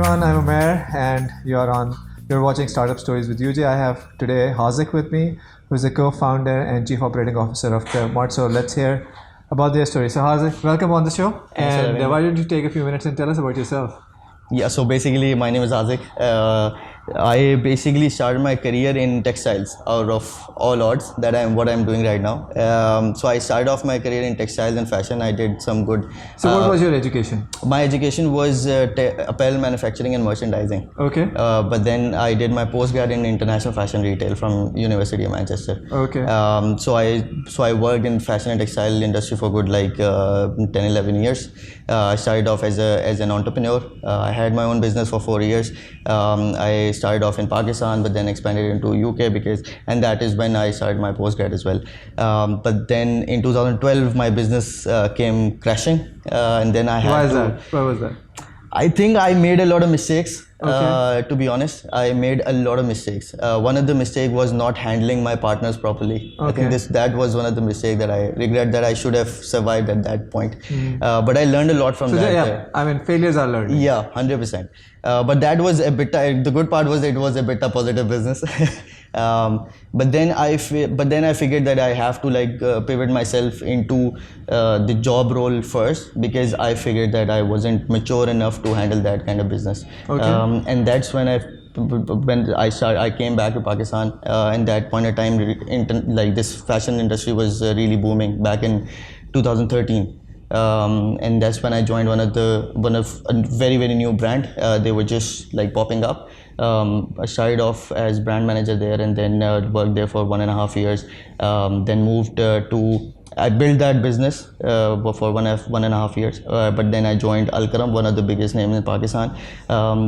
everyone, I'm Umair and you're watching Startup Stories with UJ. I have today Haaziq with me, who's the co-founder and chief operating officer of Krave Mart. So let's hear about their story. So Haaziq, welcome on the show. And why don't you take a few minutes and tell us about yourself? Yeah, so basically my name is Haaziq. I basically started my career in textiles out of all odds that what I'm doing right now. So I started off my career in textiles and fashion. I did some good. So what was your education? My education was apparel manufacturing and merchandising. Okay. But then I did my postgrad in international fashion retail from University of Manchester. Okay. So I worked in fashion and textile industry for good 10-11 years. I started off as an entrepreneur. I had my own business for 4 years. I started off in Pakistan, but then expanded into UK and that is when I started my postgrad as well. But then in 2012, my business came crashing, and then I had. Why is that? Why was that? I think I made a lot of mistakes. Okay. To be honest, I made a lot of mistakes. One of the mistakes was not handling my partners properly. Okay. I think that was one of the mistakes that I regret, that I should have survived at that point. But I learned a lot from that. Yeah, I mean, failures are learned. Yeah, 100%. But that was a bit. The good part was it was a bit a positive business. But then I figured that I have to pivot myself into the job role first, because I figured that I wasn't mature enough to handle that kind of business. Okay. And that's when I came back to Pakistan. And that point of time, this fashion industry was really booming back in 2013. And that's when I joined one of a very new brand. They were just popping up. I started off as brand manager there, and then worked there for 1.5 years. Then moved I built that business for 1.5 years. But then I joined Alkaram, one of the biggest names in Pakistan.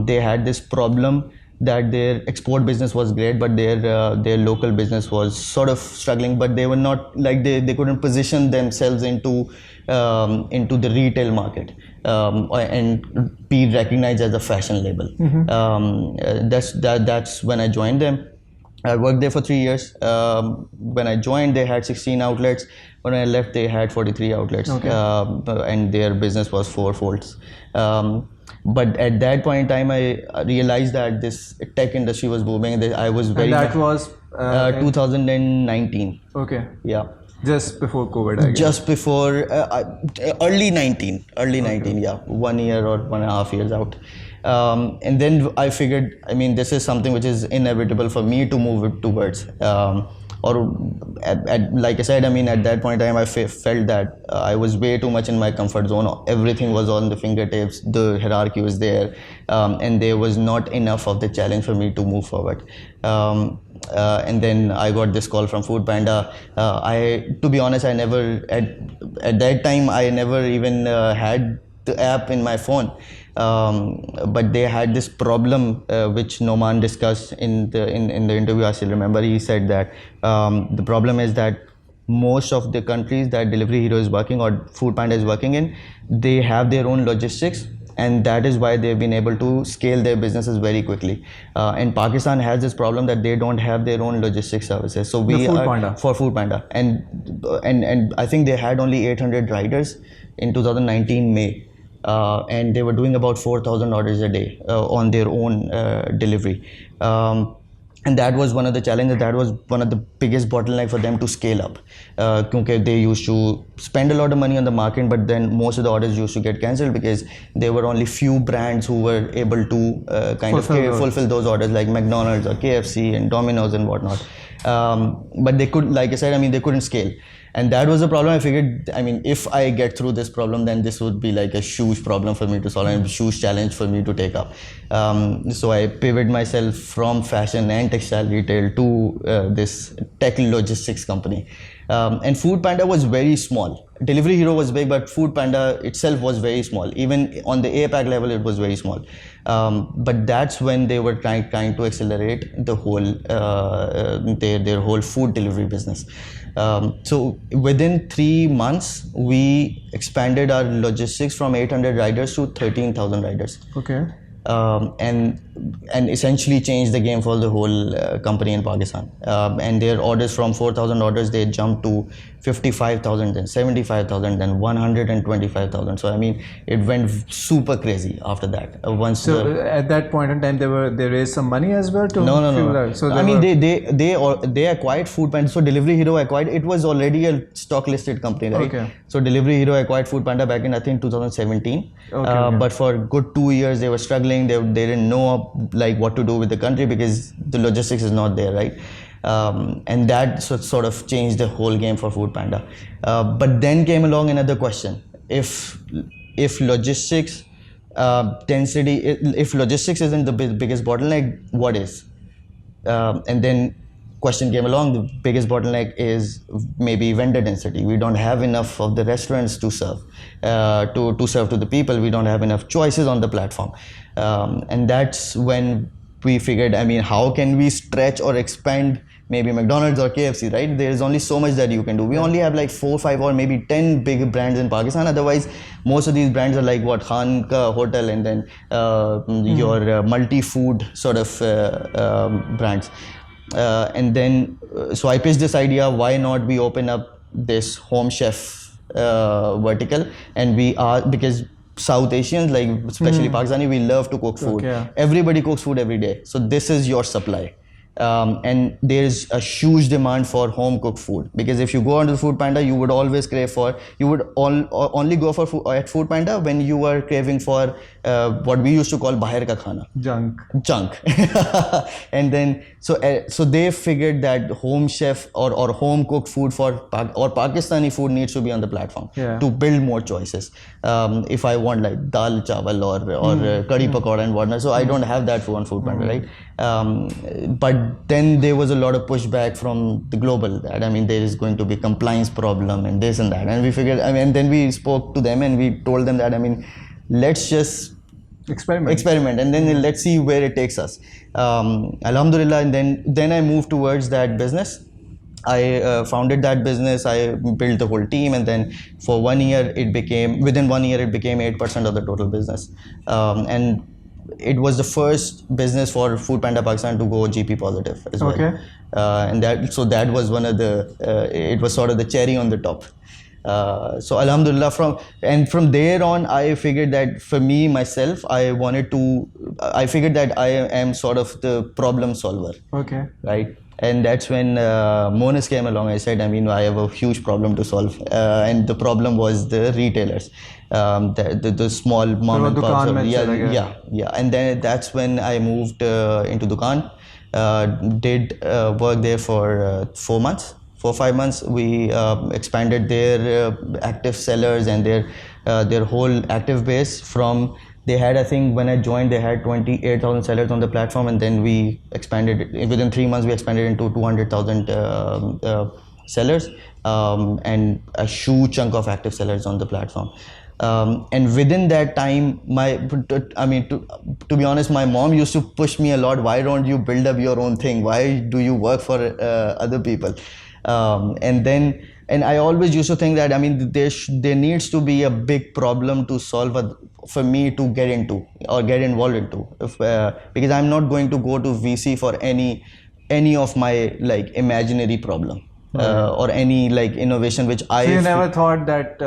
They had this problem that their export business was great, but their local business was sort of struggling. But they were not they couldn't position themselves into the retail market and be recognized as a fashion label. That's when I joined them. I worked there for 3 years. When I joined, they had 16 outlets. When I left, they had 43 outlets. Okay. And their business was fourfolds. But at that point in time, I realized that this tech industry was booming. I was very. And that was 2019. Okay. Yeah. Just before COVID, I guess. Just before early 19, yeah, 1 year or 1.5 years out. And then I figured, this is something which is inevitable for me to move it towards. Like I said, at that point in time, I felt that I was way too much in my comfort zone. Everything was on the fingertips. The hierarchy was there, and there was not enough of the challenge for me to move forward. And then I got this call from Food Panda. To be honest, I never at that time I never even had the app in my phone. But they had this problem which Noman discussed in the interview. I still remember he said that the problem is that most of the countries that Delivery Hero is working or Food Panda is working in, they have their own logistics, and that is why they've been able to scale their businesses very quickly. And Pakistan has this problem that they don't have their own logistics services. So for Food Panda, and I think they had only 800 riders in 2019 May. And they were doing about 4,000 orders a day on their own delivery. And that was one of the challenges. That was one of the biggest bottleneck for them to scale up. Because they used to spend a lot of money on the marketing, but then most of the orders used to get cancelled because there were only few brands who were able to fulfill those orders, like McDonald's or KFC and Domino's and whatnot. But they could, like I said, they couldn't scale. And that was a problem. I figured, if I get through this problem, then this would be like a huge problem for me to solve and a huge challenge for me to take up. So I pivoted myself from fashion and textile retail to this tech logistics company. And Food Panda was very small. Delivery Hero was big, but Food Panda itself was very small. Even on the APAC level, it was very small. But that's when they were trying to accelerate the whole their whole food delivery business. So within 3 months, we expanded our logistics from 800 riders to 13,000 riders. Okay. And essentially changed the game for the whole company in Pakistan. And their orders from 4,000 orders, they jumped to 55,000, then 75,000, then 125,000. So I mean, it went super crazy after that. Once So at that point in time, they raised some money as well to no, no, fuel no. that. So I mean, they acquired Foodpanda. So Delivery Hero acquired. It was already a stock listed company, right? Okay. So Delivery Hero acquired Foodpanda back in I think 2017. Okay. But for good 2 years they were struggling. They didn't know like what to do with the country because the logistics is not there, right? And that sort of changed the whole game for Foodpanda. But then came along another question: if logistics density, if logistics isn't the biggest bottleneck, what is? And then question came along, the biggest bottleneck is maybe vendor density. We don't have enough of the restaurants to serve to serve to the people. We don't have enough choices on the platform, and that's when we figured, I mean, how can we stretch or expand maybe McDonald's or KFC, right? There's only so much that you can do. We only have like 4, 5 or maybe 10 big brands in Pakistan. Otherwise, most of these brands are like what, Khan Ka Hotel, and then your multi-food sort of brands. And then, so I pitched this idea, why not we open up this home chef vertical, and we are, because South Asians, like especially Pakistani, we love to cook food. Okay. Everybody cooks food every day. So this is your supply. And there's a huge demand for home cooked food, because if you go onto the Foodpanda, you would always crave for, you would only go for food at Foodpanda when you were craving for what we used to call bahar ka khana, junk. And then so they figured that home chef or home cooked food or Pakistani food needs to be on the platform to build more choices. If I want like dal chawal or curry pakora and whatnot, so I don't have that food on Foodpanda, right? But then there was a lot of pushback from the global that, I mean, there is going to be compliance problem and this and that, and we figured, I mean, and then we spoke to them and we told them that, I mean, let's just experiment and then let's see where it takes us. Alhamdulillah, and then I moved towards that business. I founded that business, I built the whole team, and then for 1 year within 1 year it became 8% of the total business. And it was the first business for Foodpanda Pakistan to go GP positive as well. Okay. And that was one of the, it was sort of the cherry on the top. So Alhamdulillah, from there on, I figured that for me, myself, I figured that I am sort of the problem solver. Okay. Right? And that's when Monas came along. I said, I mean, I have a huge problem to solve. And the problem was the retailers, the small mom and pops. Yeah. And then that's when I moved into Dukaan. Did work there for 4 months. 4-5 months. We expanded their active sellers and their whole active base from. They had, I think, when I joined, they had 28,000 sellers on the platform, and then we expanded it. Within 3 months, we expanded into 200,000 sellers, and a huge chunk of active sellers on the platform. And within that time, to be honest, my mom used to push me a lot. Why don't you build up your own thing? Why do you work for other people? And I always used to think that, I mean, there needs to be a big problem to solve for me to get into or get involved into, because I'm not going to go to VC for any of my like imaginary problem or any like innovation which So you never thought that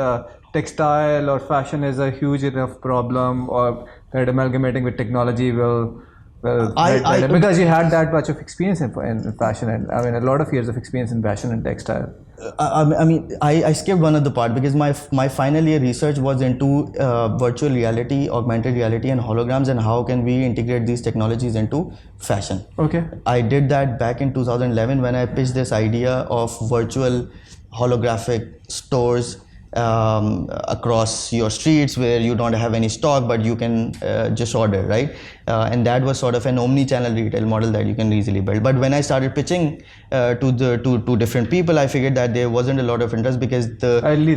textile or fashion is a huge enough problem, or that amalgamating with technology will because you had that much of experience in fashion, and I mean a lot of years of experience in fashion and textile. I skipped one of the part because my final year research was into virtual reality, augmented reality, and holograms, and how can we integrate these technologies into fashion. Okay. I did that back in 2011 when I pitched this idea of virtual holographic stores across your streets where you don't have any stock, but you can just order, right? And that was sort of an omni-channel retail model that you can easily build. But when I started pitching to different people, I figured that there wasn't a lot of interest because it was way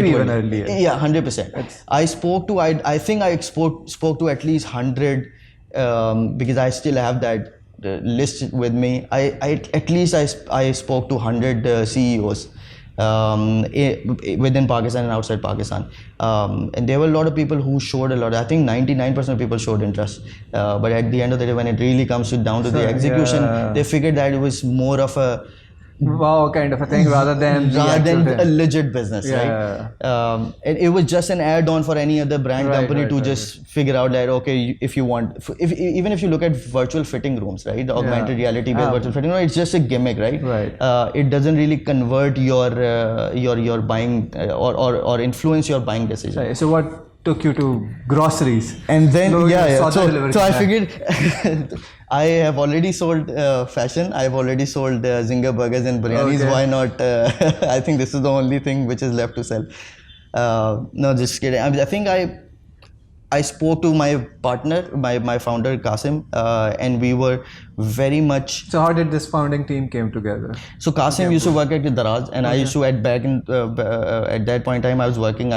too early. Yeah, 100%. I think I spoke to at least 100 because I still have that list with me. I spoke to 100 CEOs. Within Pakistan and outside Pakistan, and there were a lot of people who showed a lot. I think 99% of people showed interest, but at the end of the day, when it really comes down to the execution, they figured that it was more of a wow kind of a thing rather than a legit business, yeah. right? It was just an add-on for any other brand company to just figure out that, okay, if you want, even if you look at virtual fitting rooms, right? The augmented reality based virtual fitting room, it's just a gimmick, right? It doesn't really convert your buying or influence your buying decision. Right. So what took you to groceries? And then so I figured I have already sold fashion, I've already sold zinger burgers and biryanis. Why not I think this is the only thing which is left to sell. No, just kidding. I think I spoke to my partner, my founder Qasim, and we were very much. So how did this founding team came together? So Qasim used to work at the Daraz, and I used to at that point in time I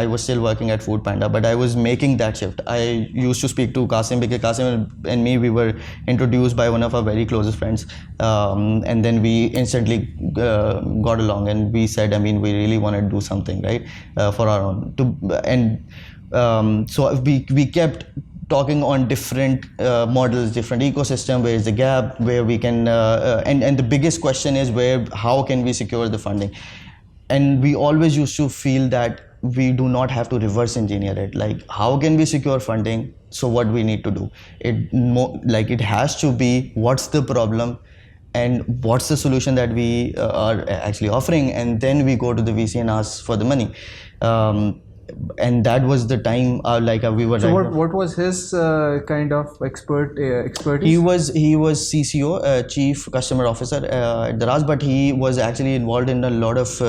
was still working at Food Panda, but I was making that shift. I used to speak to Qasim because Qasim and me, we were introduced by one of our very closest friends, and then we instantly got along, and we said, I mean, we really want to do something, right, for our own. So we kept talking on different models, different ecosystem, where is the gap, where we can and the biggest question is how can we secure the funding. And we always used to feel that we do not have to reverse engineer it, like how can we secure funding. So what we need to do, it has to be what's the problem and what's the solution that we are actually offering, and then we go to the VC and ask for the money. And that was the time we were. So what was his kind of expertise? He was CCO, Chief Customer Officer at Daraz, but he was actually involved in a lot of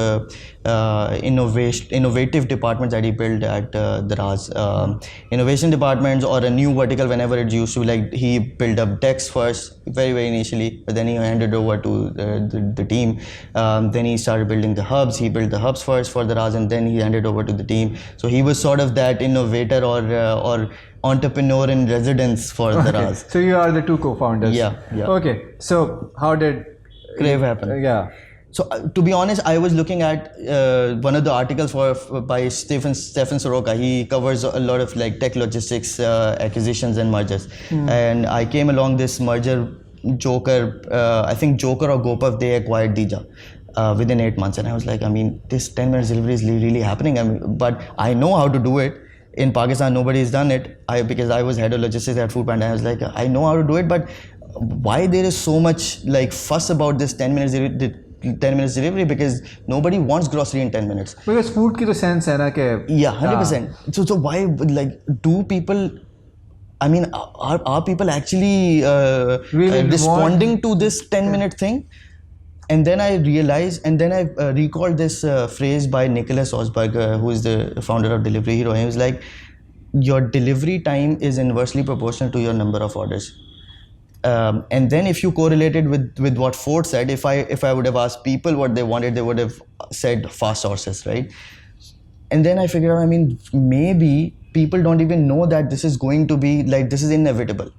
innovative departments that he built at Daraz. Innovation departments or a new vertical whenever it used to, like he built up decks first, very initially, but then he handed over to the team. Then he started building the hubs. He built the hubs first for Daraz, and then he handed over to the team. So he was sort of that innovator or entrepreneur in residence for Daraz. So you are the two co-founders. Yeah. Okay. So how did Krave happen? Yeah. So to be honest, I was looking at one of the articles by Stephen Soroka. He covers a lot of like tech logistics acquisitions and mergers. And I came along this merger. Joker, I think Joker or Gopuff, they acquired Dija. Within 8 months, and I was like, I mean, this 10 minutes delivery is really happening. I mean, but I know how to do it. In Pakistan, nobody's done it. Because I was head of logistics at Food Panda. I was like, I know how to do it, but why there is so much like fuss about this 10 minutes delivery? Because nobody wants grocery in 10 minutes. Because food ki to sense hai na ke. Yeah, 100%. So why, like, do people? I mean, are people actually really responding to this 10-minute thing? And then I realized, and then I recalled this phrase by Nicholas Osberg, who is the founder of Delivery Hero. He was like, your delivery time is inversely proportional to your number of orders. And then if you correlated with what Ford said, if I would have asked people what they wanted, they would have said fast horses, right? And then I figured out, I mean, maybe people don't even know that this is going to be like, this is inevitable.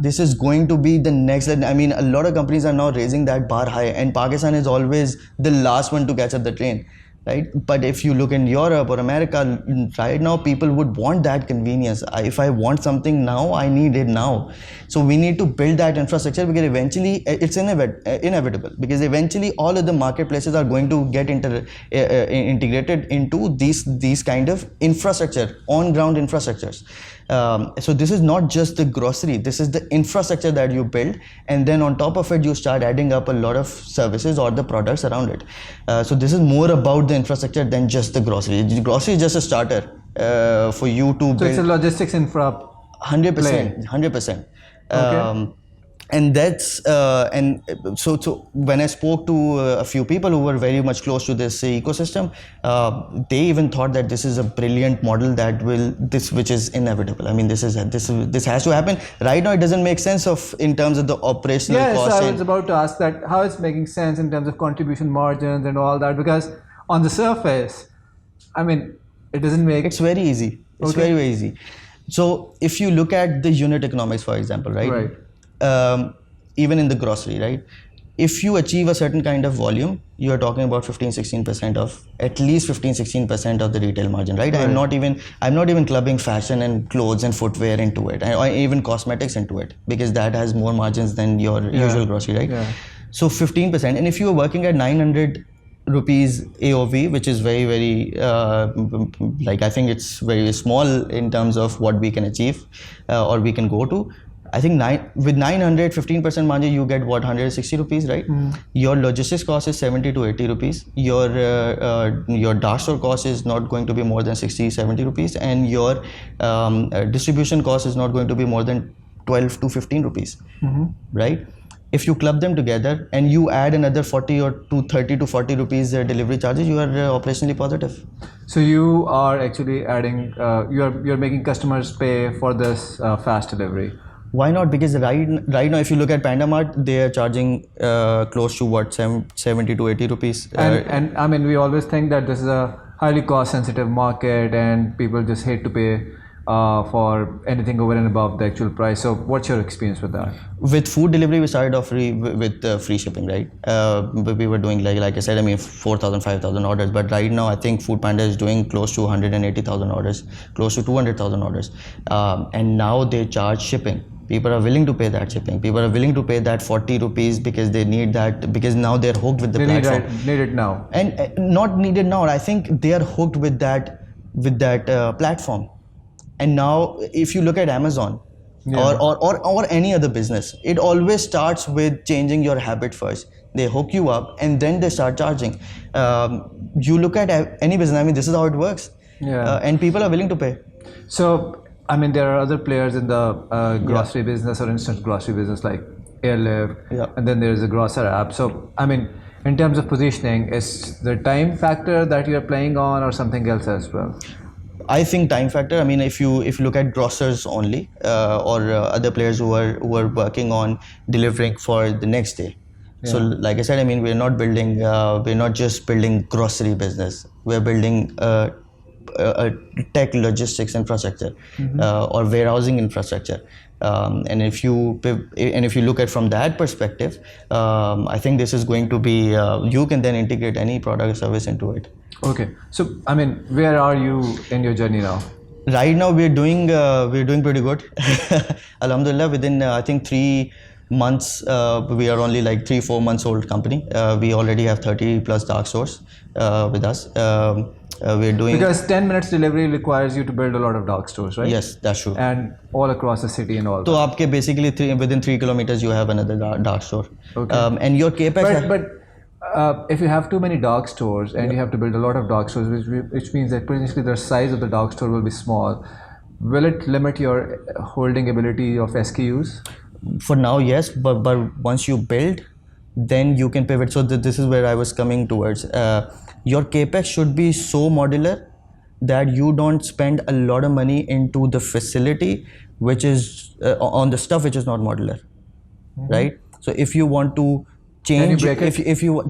This is going to be the next. I mean, a lot of companies are now raising that bar high, and Pakistan is always the last one to catch up the train, right? But if you look in Europe or America, right now people would want that convenience. If I want something now, I need it now. So we need to build that infrastructure, because eventually it's inevitable, because eventually all of the marketplaces are going to get integrated into these kind of infrastructure, on ground infrastructures. So this is not just the grocery, this is the infrastructure that you build, and then on top of it you start adding up a lot of services or the products around it. So this is more about the infrastructure than just the grocery. The grocery is just a starter for you to build. So it's a logistics infra. 100%. Okay. And that's so when I spoke to a few people who were very much close to this ecosystem, they even thought that this is a brilliant model which is inevitable. I mean, this has to happen. Right now it doesn't make sense in terms of the operational cost. Yes, I was about to ask that, how it's making sense in terms of contribution margins and all that, because on the surface, I mean, it doesn't make. It's very easy. It's very easy. So if you look at the unit economics, for example, right? Even in the grocery, right? If you achieve a certain kind of volume, you are talking about 15-16% of, at least 15-16% of the retail margin, right? I'm not even clubbing fashion and clothes and footwear into it, or even cosmetics into it, because that has more margins than your usual grocery, right? So 15%, and if you are working at 900 rupees AOV, which is very, very like I think it's very small in terms of what we can achieve or we can go to. I think with 900, 15% margin, you get what, 160 rupees, right? Your logistics cost is 70 to 80 rupees. Your dark store cost is not going to be more than 60, 70 rupees, and your distribution cost is not going to be more than 12 to 15 rupees, right? If you club them together and you add another 40 or to 30 to 40 rupees delivery charges, you are operationally positive. So you are actually adding, you're making customers pay for this fast delivery. Why not? Because right now, if you look at Panda Mart, they are charging close to what, 70 to 80 rupees. And I mean, we always think that this is a highly cost-sensitive market, and people just hate to pay for anything over and above the actual price. So, what's your experience with that? With food delivery, we started off with free shipping, right? We were doing like I said, I mean 4,000, 5,000 orders. But right now, I think Food Panda is doing close to 180,000 orders, close to 200,000 orders, and now they charge shipping. People are willing to pay that shipping. People are willing to pay that 40 rupees because they need that, because now they're hooked with the platform. Need it now. And not needed now. I think they are hooked with that platform. And now, if you look at Amazon or any other business, it always starts with changing your habit first. They hook you up and then they start charging. You look at any business. I mean, this is how it works. And people are willing to pay. So, I mean, there are other players in the grocery business or instant grocery business like Airlift, and then there is a grocer app. So, I mean, in terms of positioning, is the time factor that you're playing on or something else as well? I think time factor. I mean, if you look at grocers only or other players who are working on delivering for the next day. So, like I said, I mean, we're not just building grocery business. We're building a tech logistics infrastructure or warehousing infrastructure, and if you look at from that perspective, I think this is going to be you can then integrate any product or service into it. Okay, so I mean, where are you in your journey now? Right now, we're doing pretty good. Alhamdulillah, within I think 3 months, we are only like 3-4 months old company. We already have 30 plus dark stores with us. We're doing, because 10 minutes delivery requires you to build a lot of dark stores, right? Yes, that's true. And all across the city and all. So, aapke basically within 3 kilometers you have another dark store. Okay. And your capex. But if you have too many dark stores and you have to build a lot of dark stores, which means that potentially the size of the dark store will be small, will it limit your holding ability of SKUs? For now, yes, but once you build, then you can pivot. So this is where I was coming towards. Your capex should be so modular that you don't spend a lot of money into the facility, which is on the stuff which is not modular, right? So if you want to change,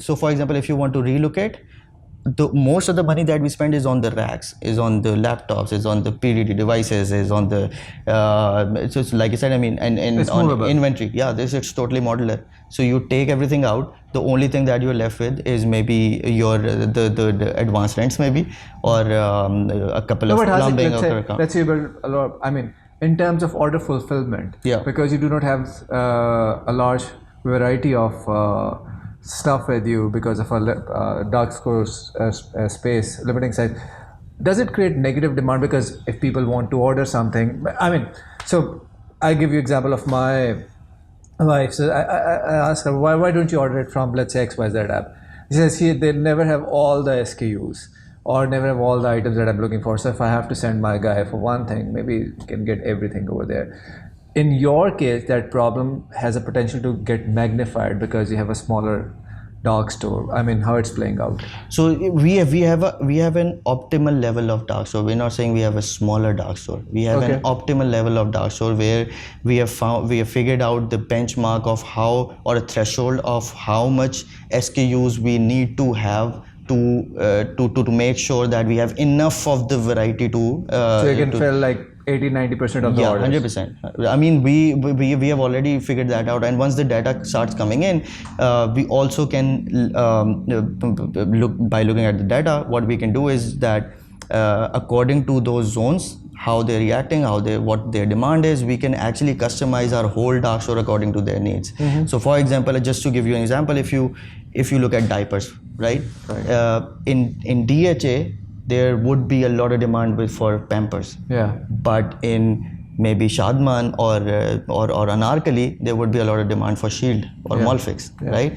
so for example, if you want to relocate, most of the money that we spend is on the racks, is on the laptops, is on the PDD devices, is on the so it's like I said, I mean, and on movable inventory. Yeah, it's totally modular. So you take everything out. The only thing that you're left with is maybe your the advanced rents, maybe, or a couple of plumbing. Let's say you build a lot. I mean, in terms of order fulfillment, because you do not have a large variety of stuff with you because of a dark store space limiting size, does it create negative demand? Because if people want to order something, I mean, so I give you example of my wife. So I ask her, why don't you order it from, let's say, XYZ app? She says they never have all the SKUs or never have all the items that I'm looking for. So if I have to send my guy for one thing, maybe you can get everything over there. In your case, that problem has a potential to get magnified because you have a smaller dark store. I mean, how it's playing out? So we have an optimal level of dark store. We're not saying we have a smaller dark store. We have an optimal level of dark store where we have figured out the benchmark of how, or a threshold of how much SKUs we need to have to make sure that we have enough of the variety to so you can fill like 80-90% of the orders. 100%. I mean, we have already figured that out, and once the data starts coming in, we also can looking at the data. What we can do is that according to those zones, how they're reacting, what their demand is. We can actually customize our whole dark store according to their needs. So for example, just to give you an example, if you look at diapers, right? In DHA there would be a lot of demand for Pampers. Yeah. But in maybe Shadman or Anarkali, there would be a lot of demand for Shield or Molfix, right?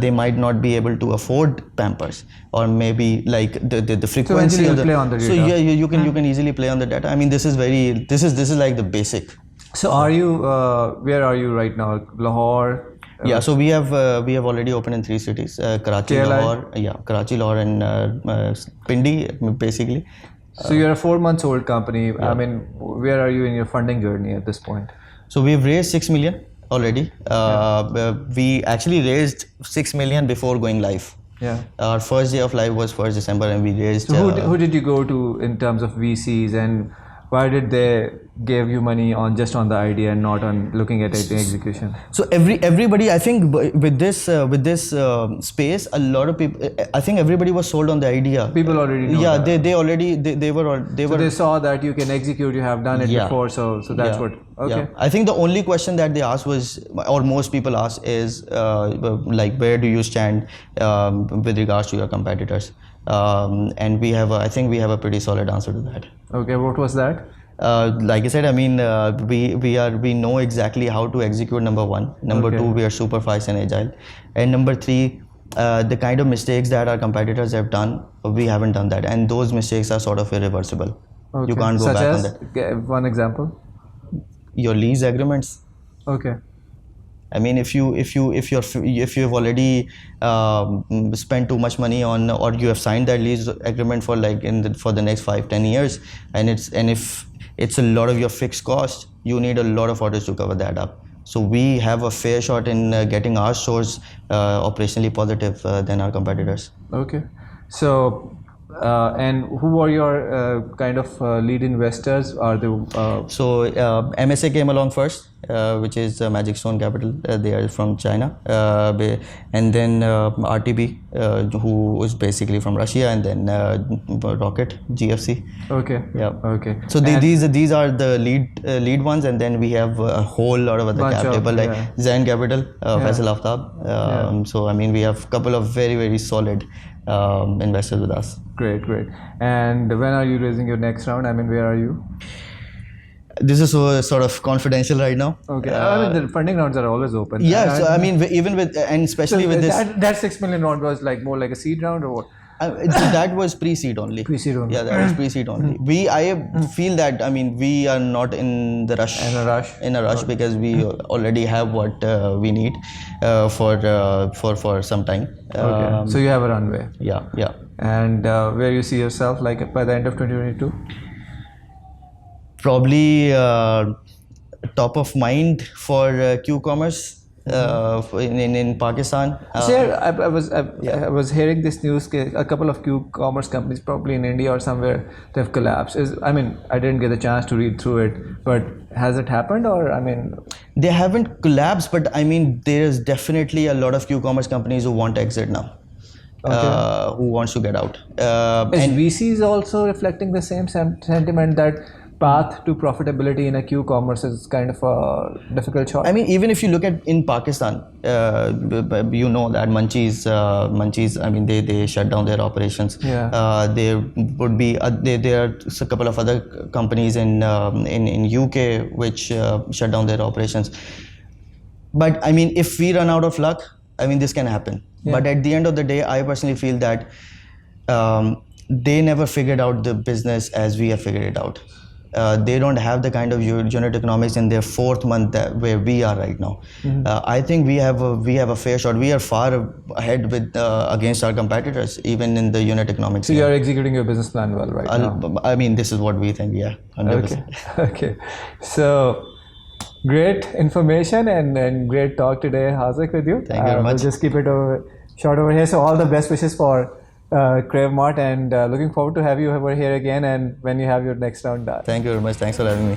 They might not be able to afford Pampers, or maybe like the frequency so of the. Play on the data. So yeah, you can easily play on the data. I mean, this is like the basic. So are you where are you right now? Lahore. Yeah, so we have already opened in 3 cities: Karachi, KLI? Lahore, and Pindi, basically. So you're a 4 months old company. I mean, where are you in your funding journey at this point? So we've raised 6 million already. We actually raised 6 million before going live. Yeah. Our first day of live was 1st December, and we raised. So who did you go to in terms of VCs, and why did they give you money on the idea and not on looking at it in execution? So everybody, I think with this space, a lot of people, I think everybody was sold on the idea. People already know. Yeah, that. they were. So they saw that you can execute. You have done it before, so that's what. Okay. Yeah. I think the only question that they asked was, or most people ask, is like, where do you stand with regards to your competitors? And I think we have a pretty solid answer to that. Okay, what was that? Like I said, I mean, we know exactly how to execute. Number 1. Number 2, we are super fast and agile. And number 3, the kind of mistakes that our competitors have done, we haven't done that, and those mistakes are sort of irreversible. Okay. You can't go Such back as, on that. One example. Your lease agreements. Okay. I mean, if you've already spent too much money on, or you have signed that lease agreement for like for the next 5-10 years, and if it's a lot of your fixed cost, you need a lot of orders to cover that up. So we have a fair shot in getting our stores operationally positive than our competitors. Okay. So and who are your kind of lead investors? Are they? So MSA came along first, which is Magic Stone Capital. They are from China, and then RTB, who is basically from Russia, and then Rocket GFC. Okay. Yeah. Okay. So these are the lead ones, and then we have a whole lot of other cap table like Zen Capital, Faisal Aftab. So I mean, we have a couple of very, very solid investors with us. Great. And when are you raising your next round? I mean, where are you? This is sort of confidential right now. Okay. I mean, the funding rounds are always open. Yeah. So I mean, even with, and especially with this. That 6 million round was like more like a seed round, or what? That was pre-seed only. Pre-seed only. Yeah, that was pre-seed only. I feel that, I mean, we are not in the rush. In a rush because we already have what we need for some time. Okay. So you have a runway. Yeah. And where you see yourself, like by the end of 2022? Probably top of mind for Qcommerce. In Pakistan. I was hearing this news. A couple of Qcommerce companies, probably in India or somewhere, they've collapsed. I mean, I didn't get the chance to read through it, but has it happened, or I mean? They haven't collapsed, but I mean, there's definitely a lot of Qcommerce companies who want to exit now. Okay. Who wants to get out. Is VCs also reflecting the same sentiment that path to profitability in a Qcommerce is kind of a difficult shot? I mean, even if you look at in Pakistan, you know that Munchies, I mean, they shut down their operations. Yeah. There would be there are a couple of other companies in UK which shut down their operations. But I mean, if we run out of luck, I mean, this can happen. Yeah. But at the end of the day, I personally feel that they never figured out the business as we have figured it out. They don't have the kind of unit economics in their 4th month where we are right now. I think we have a fair shot. We are far ahead with against our competitors, even in the unit economics. So you are executing your business plan well right now. I mean, this is what we think. Yeah, 100%. Okay. So great information and great talk today, Haaziq, with you. Thank you very much. We'll just keep it short over here. So all the best wishes for Krave Mart, and looking forward to have you over here again and when you have your next round done. Thank you very much. Thanks for having me.